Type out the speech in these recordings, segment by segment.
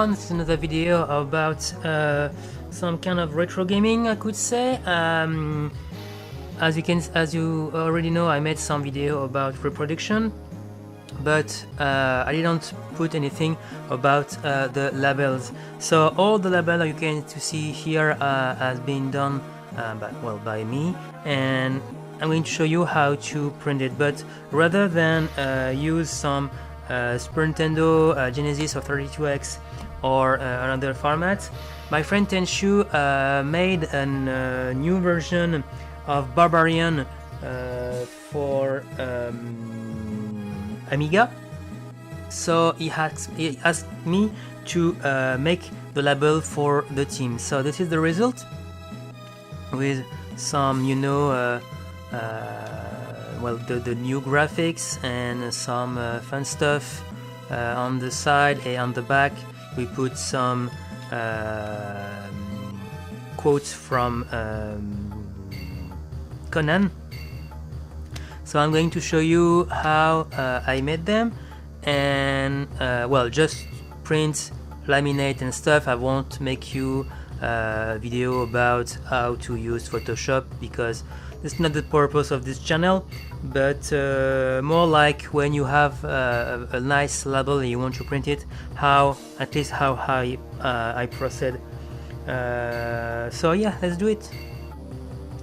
everyone, this is another video about some kind of retro gaming, I could say. As you already know, I made some video about reproduction, but I didn't put anything about the labels. So all the labels you can see here has been done by me, and I'm going to show you how to print it. But rather than use some Super Nintendo, Genesis or 32X or another format, my friend Tenshu made a new version of Barbarian for Amiga. So he asked me to make the label for the team. So this is the result, with some, the new graphics and some fun stuff on the side and on the back. We put some quotes from Conan. So I'm going to show you how I made them, and just print, laminate and stuff. I won't make you a video about how to use Photoshop, because it's not the purpose of this channel, but more like when you have a nice label and you want to print it, how I proceed. So yeah, let's do it.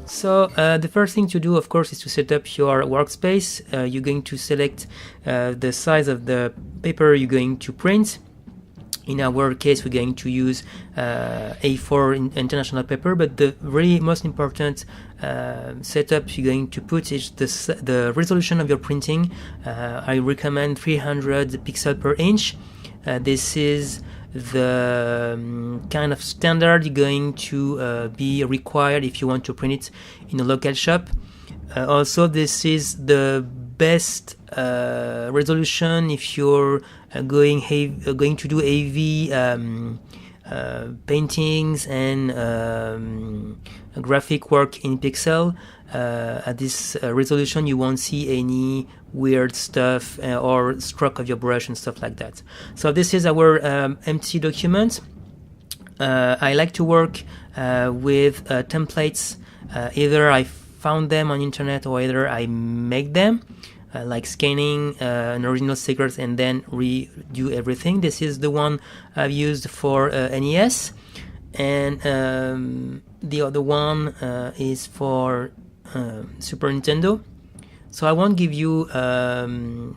So the first thing to do, of course, is to set up your workspace. You're going to select the size of the paper you're going to print. In our case, we're going to use A4 international paper, but the really most important setup you're going to put is the resolution of your printing. I recommend 300 pixels per inch. This is the kind of standard you're going to be required if you want to print it in a local shop. Also, this is the best resolution if you're going to do AV paintings and graphic work in pixel. At this resolution, you won't see any weird stuff or stroke of your brush and stuff like that. So this is our empty document. I like to work with templates. Either I found them on internet or either I make them, like scanning an original stickers and then redo everything. This is the one I've used for NES, and the other one is for Super Nintendo. So I won't give you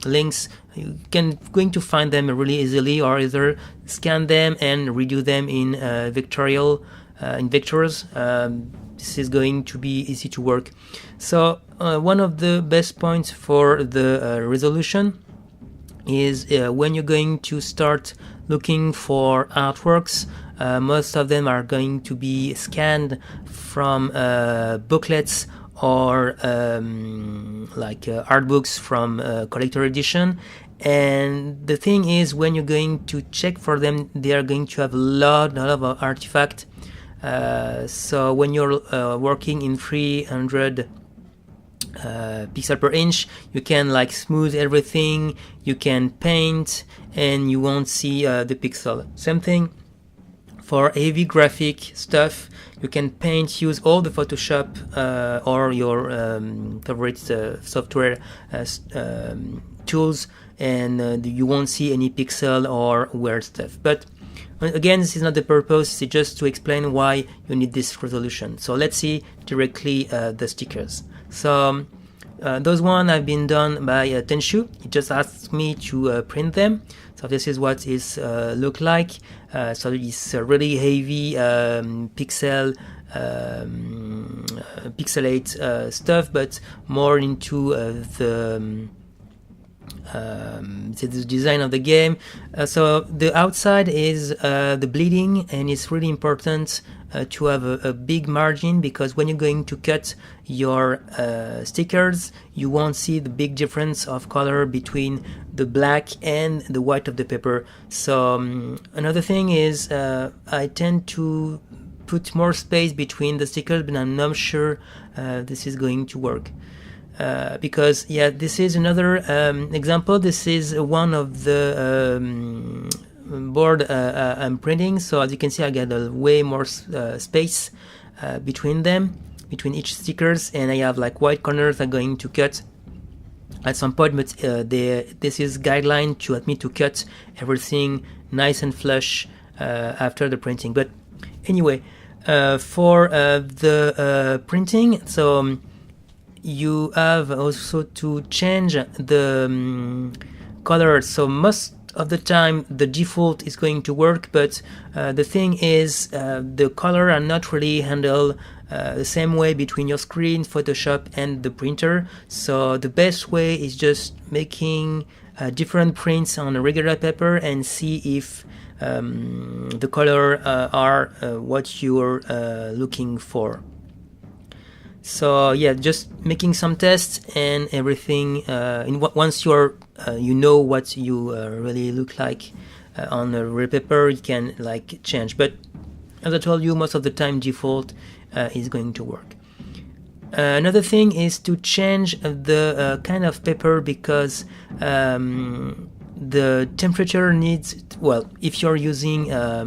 links. You can going to find them really easily, or either scan them and redo them in vectors. This is going to be easy to work. So one of the best points for the resolution is when you're going to start looking for artworks. Most of them are going to be scanned from booklets or art books from collector edition. And the thing is, when you're going to check for them, they are going to have a lot of artifact. So when you're working in 300 pixel per inch, you can smooth everything, you can paint, and you won't see the pixel. Same thing for AV graphic stuff. You can paint, use all the Photoshop or your favorite software tools, and you won't see any pixel or weird stuff. But again, this is not the purpose, it's just to explain why you need this resolution. So let's see directly the stickers. So those one have been done by Tenshu. He just asked me to print them. So this is what it look like. So it's really heavy pixelate stuff, but more into the design of the game. So the outside is the bleeding, and it's really important to have a big margin, because when you're going to cut your stickers, you won't see the big difference of color between the black and the white of the paper. So another thing is I tend to put more space between the stickers, but I'm not sure this is going to work. Because this is another example. This is one of the board I'm printing. So as you can see, I get a way more space between them, between each stickers, and I have like white corners I'm going to cut at some point, but this is guideline to help me to cut everything nice and flush after the printing. But anyway, for the printing, so you have also to change the color. So most of the time the default is going to work, but the thing is the color are not really handled the same way between your screen, Photoshop, and the printer. So the best way is just making different prints on a regular paper and see if the color are what you're looking for. So yeah, just making some tests and everything. Once you're you know what you really look like on a real paper, you can like change. But as I told you, most of the time default is going to work. Another thing is to change the kind of paper, because the temperature needs, well, if you're using a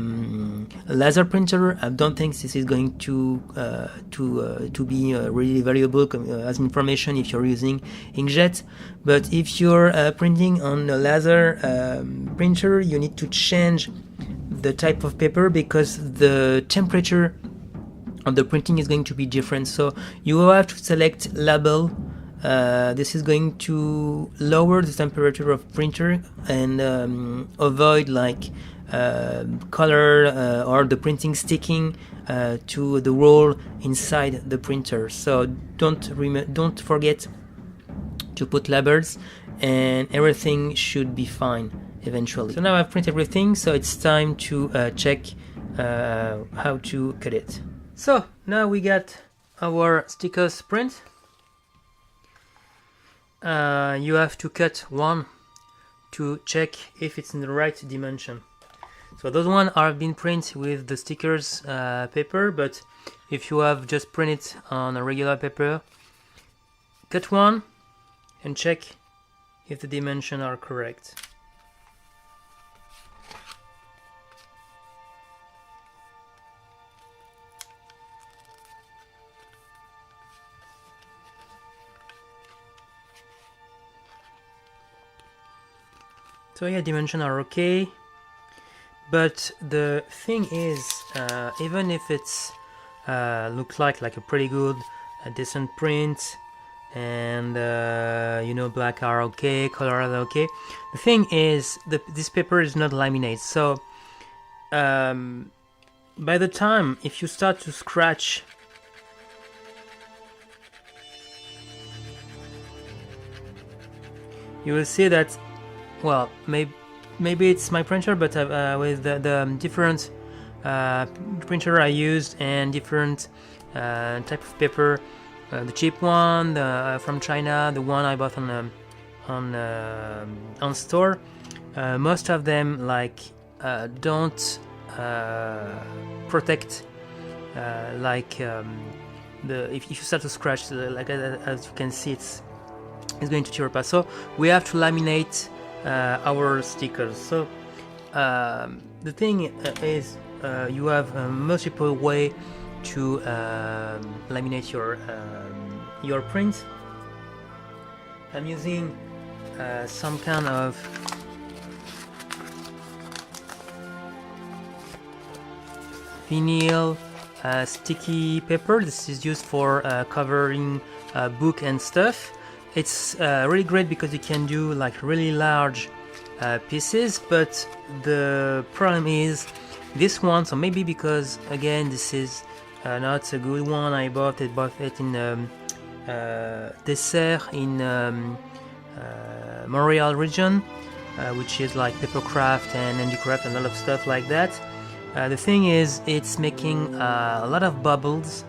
laser printer, I don't think this is going to be really valuable as information if you're using inkjet. But if you're printing on a laser printer, you need to change the type of paper, because the temperature of the printing is going to be different. So you will have to select label. This is going to lower the temperature of printer and avoid like color or the printing sticking to the roll inside the printer. So don't forget to put labels, and everything should be fine eventually. So now I've printed everything, so it's time to check how to cut it. So now we got our stickers print. You have to cut one to check if it's in the right dimension. So those ones are been printed with the stickers paper, but if you have just printed on a regular paper, cut one and check if the dimensions are correct. So yeah, dimensions are okay, but the thing is, even if it's looks like a pretty good, decent print, and you know, black are okay, color are okay. The thing is, this paper is not laminated. So by the time if you start to scratch, you will see that, well, maybe it's my printer, but with the different printer I used and different type of paper, the cheap one, from China, the one I bought on store, most of them like don't protect like if you start to scratch, like as you can see, it's going to tear apart. So we have to laminate our stickers. So the thing is, you have multiple way to laminate your print. I'm using some kind of vinyl sticky paper. This is used for covering book and stuff. It's really great because you can do like really large pieces, but the problem is this one. So maybe because again this is not a good one, I bought it in Dessert in Montreal region, which is like papercraft and handicraft and a lot of stuff like that. The thing is, it's making a lot of bubbles,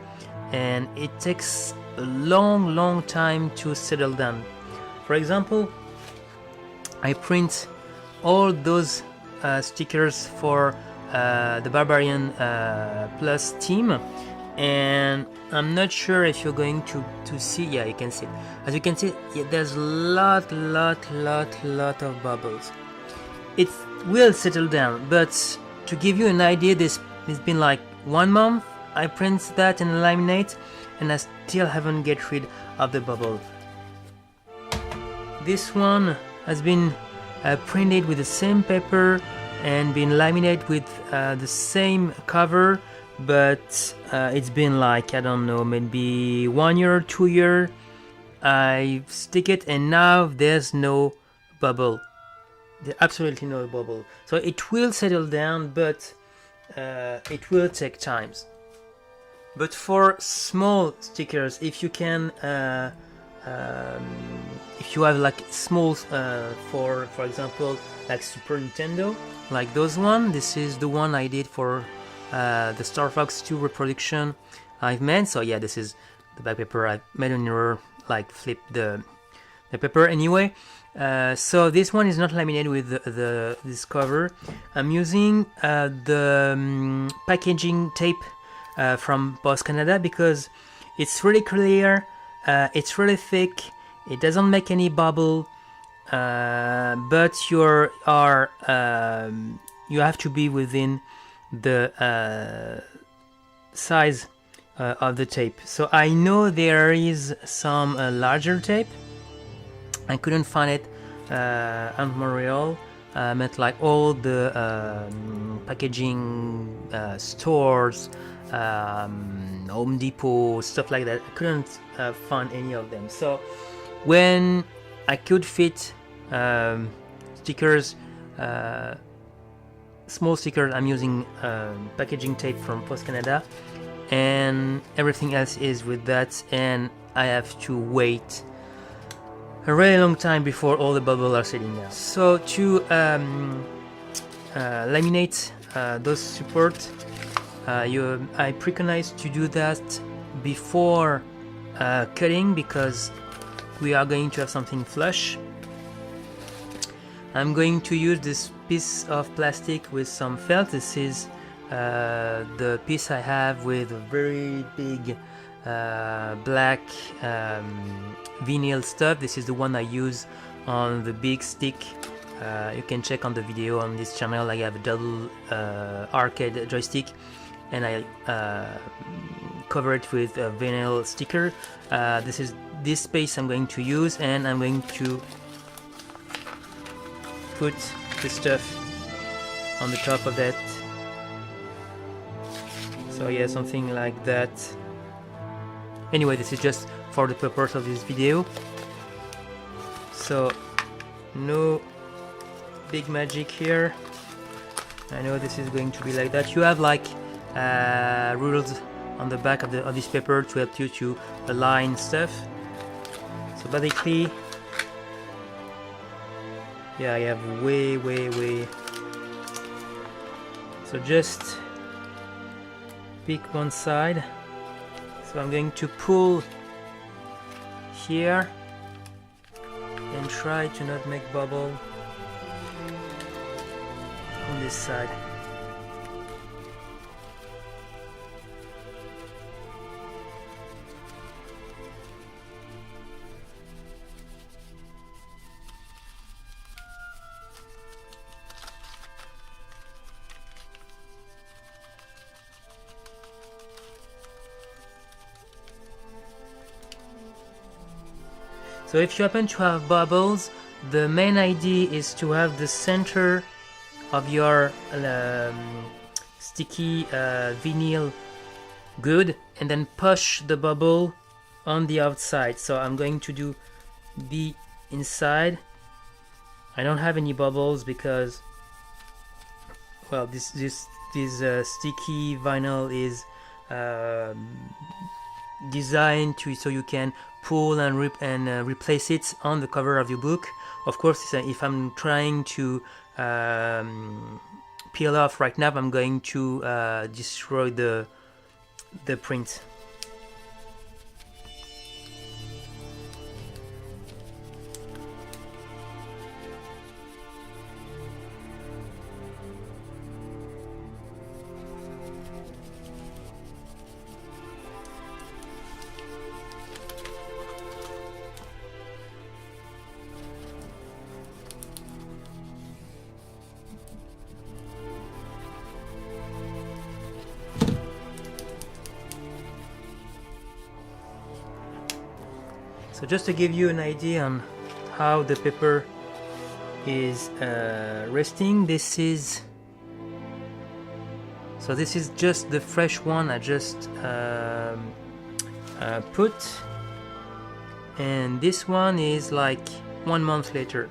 and it takes a long time to settle down. For example, I print all those stickers for the Barbarian Plus team, and I'm not sure if you're going to see. Yeah, you can see it. As you can see, yeah, there's lot of bubbles. it will settle down. But to give you an idea, this has been like 1 month I print that and laminate, and I still haven't get rid of the bubble. This one has been printed with the same paper and been laminated with the same cover, but it's been like, I don't know, maybe 1 year, 2 years. I stick it and now there's no bubble. There's absolutely no bubble. So it will settle down, but it will take time. But for small stickers, if you can, if you have like small, for example, like Super Nintendo, like those one. This is the one I did for the Star Fox 2 reproduction I've made. So yeah, this is the back paper. I made an error, like flip the paper anyway. So this one is not laminated with this cover. I'm using the packaging tape from Post Canada because it's really clear, it's really thick, it doesn't make any bubble, but you have to be within the size of the tape. So I know there is some larger tape. I couldn't find it on Montreal. Meant like all the packaging stores, Home Depot, stuff like that. I couldn't find any of them. So when I could fit stickers, small stickers, I'm using packaging tape from Post Canada, and everything else is with that, and I have to wait a really long time before all the bubbles are sitting down. So to laminate those support, I preconize to do that before cutting, because we are going to have something flush. I'm going to use this piece of plastic with some felt. This is the piece I have with a very big black vinyl stuff. This is the one I use on the big stick. You can check on the video on this channel. I have a double arcade joystick, and I cover it with a vinyl sticker. This is this space I'm going to use, and I'm going to put the stuff on the top of that. So yeah, something like that. Anyway, this is just for the purpose of this video. So no big magic here. I know this is going to be like that. You have like rules on the back of this paper to help you to align stuff. So basically, yeah, I have way. So just pick one side. So I'm going to pull here and try to not make bubble on this side. So if you happen to have bubbles, the main idea is to have the center of your sticky vinyl good, and then push the bubble on the outside. So I'm going to do the inside. I don't have any bubbles because, well, this sticky vinyl is designed to so you can pull and replace it on the cover of your book. Of course, if I'm trying to peel off right now, I'm going to destroy the print. So just to give you an idea on how the paper is resting, this is just the fresh one I just put, and this one is like 1 month later.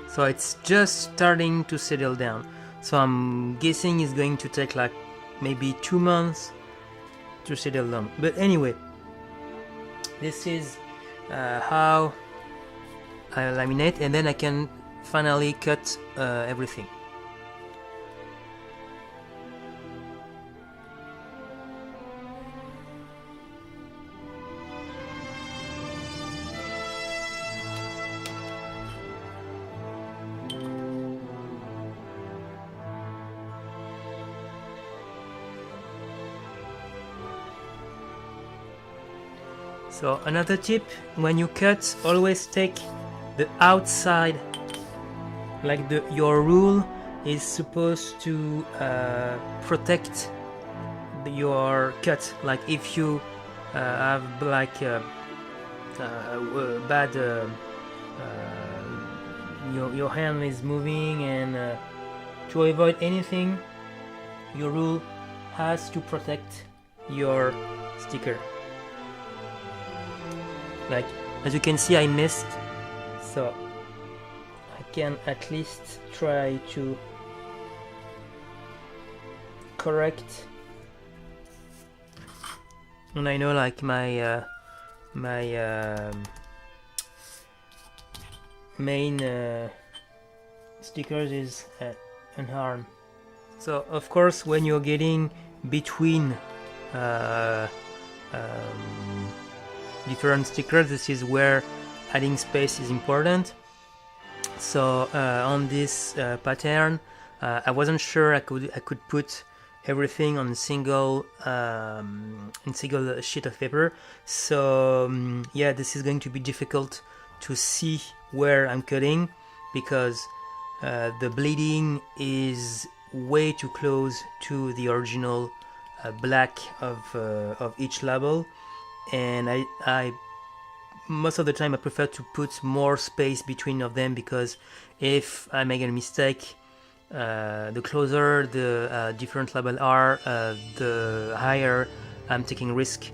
So it's just starting to settle down. So I'm guessing it's going to take like maybe 2 months to settle down. But anyway, this is how I laminate, and then I can finally cut everything. So another tip, when you cut, always take the outside, like your rule is supposed to protect your cut. Like if you have like bad, your hand is moving, and to avoid anything, your rule has to protect your sticker. Like, as you can see, I missed, so I can at least try to correct. And I know, like, my main stickers is unharmed. So of course, when you're getting between different stickers, this is where adding space is important. So on this pattern, I wasn't sure I could put everything on a single sheet of paper. So yeah, this is going to be difficult to see where I'm cutting, because the bleeding is way too close to the original black of each label. And I most of the time I prefer to put more space between of them, because if I make a mistake, the closer the different labels are, the higher I'm taking risk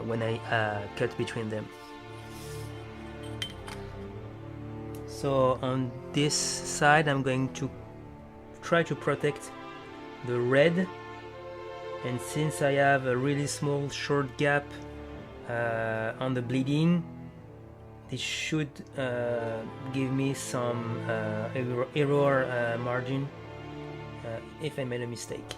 when I cut between them. So on this side, I'm going to try to protect the red, and since I have a really small short gap on the bleeding, this should give me some error margin if I made a mistake.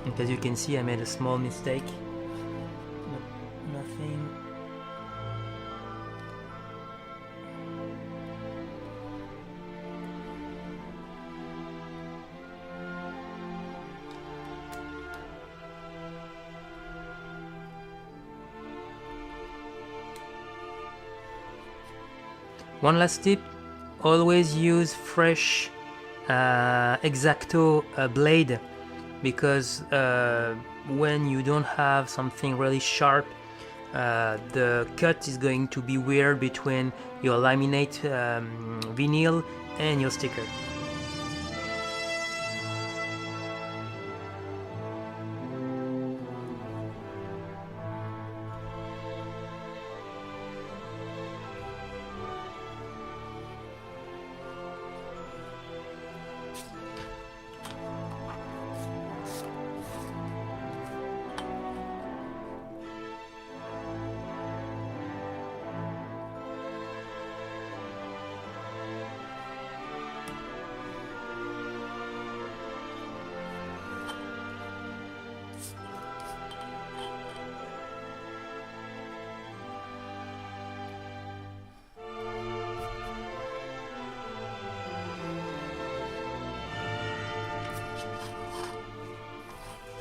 And as you can see, I made a small mistake. Nothing. One last tip, always use fresh X-Acto blade, because when you don't have something really sharp, the cut is going to be weird between your laminate vinyl and your sticker.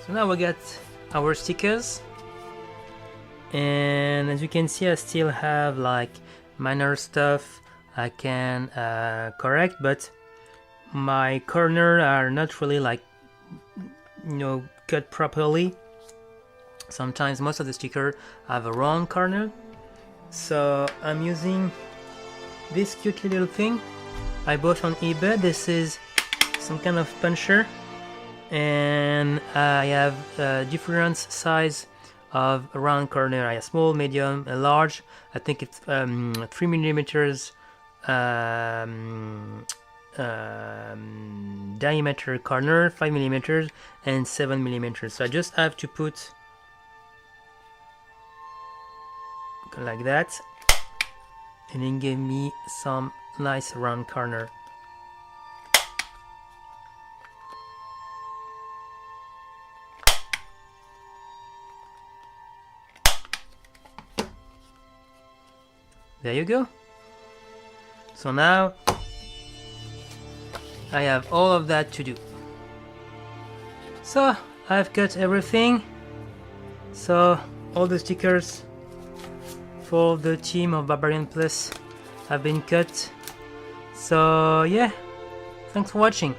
So now we got our stickers, and as you can see, I still have like minor stuff I can correct, but my corners are not really like, cut properly. Sometimes most of the stickers have a round corner, so I'm using this cute little thing I bought on eBay. This is some kind of puncher, and I have different size of a round corner. I have small, medium, and large. I think it's 3 millimeters diameter corner, 5 millimeters, and 7 millimeters. So I just have to put like that, and then give me some nice round corner. There you go. So now I have all of that to do. So I've cut everything. So all the stickers for the team of Barbarian Plus have been cut. So yeah, thanks for watching.